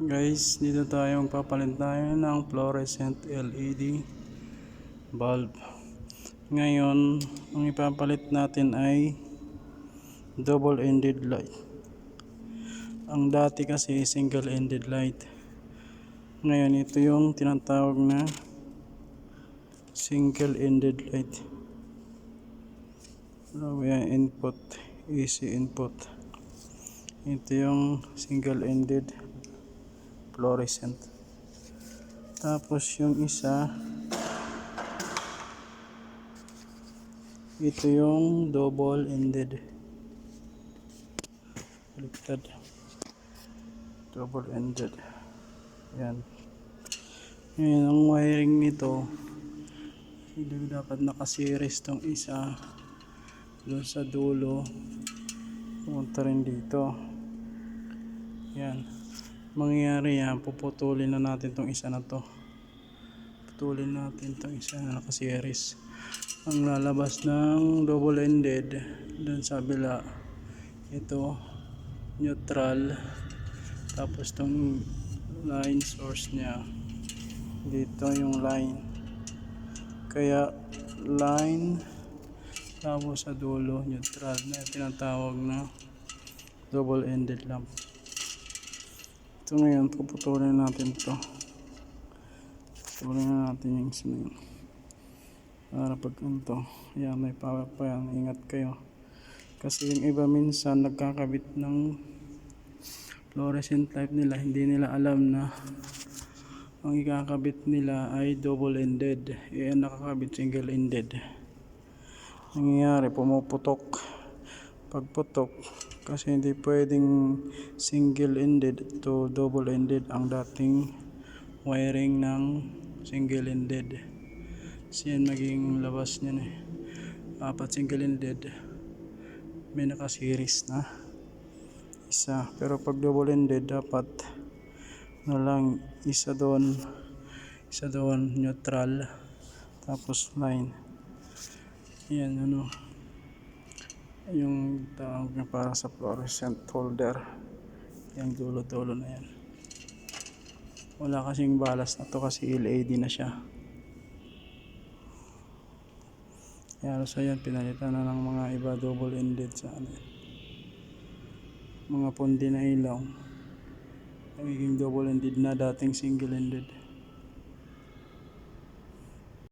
Guys, dito tayo magpapalit tayo ng fluorescent LED bulb. Ngayon, ang ipapalit natin ay double-ended light. Ang dati kasi single-ended light. Ngayon, ito yung tinatawag na single-ended light. Input, AC input. Ito yung single-ended fluorescent. Tapos yung isa, ito yung double-ended. Baliktad. Double-ended. Yan. Ngayon, ang wiring nito, hindi dapat nakaseries tong isa doon sa dulo. Pumunta rin dito. Yan. Mangyayari yan, puputulin na natin tong isa na to. Putulin natin tong isa na nakaseries. Ang lalabas ng double-ended doon sa kabila, ito neutral, tapos tong line source nya dito yung line, kaya line tapos sa dulo neutral na tinatawag na double-ended lamp. Ito ngayon, puputulin natin to. Puputulin na natin yung isa na yun para pag ito, yan, may power pa yan. Ingat kayo kasi yung iba minsan nagkakabit ng fluorescent light nila, hindi nila alam na ang ikakabit nila ay double-ended. Yan nakakabit single-ended. Nangyayari, pumuputok. Pagputok, kasi hindi pwedeng single-ended to double-ended ang dating wiring ng single-ended. Kasi yan magiging labas niyan eh. Apat single-ended, may nakaseries na isa. Pero pag double-ended, dapat na lang isa doon neutral, tapos line. Yan ano, yung tawag na para sa fluorescent holder, yung dulo-dulo na yan. Wala kasing balas na to kasi LED na siya. Kaya so yan, pinalitan na ng mga iba double-ended sa ano, mga pundi na ilaw, nagiging double-ended na, dating single-ended.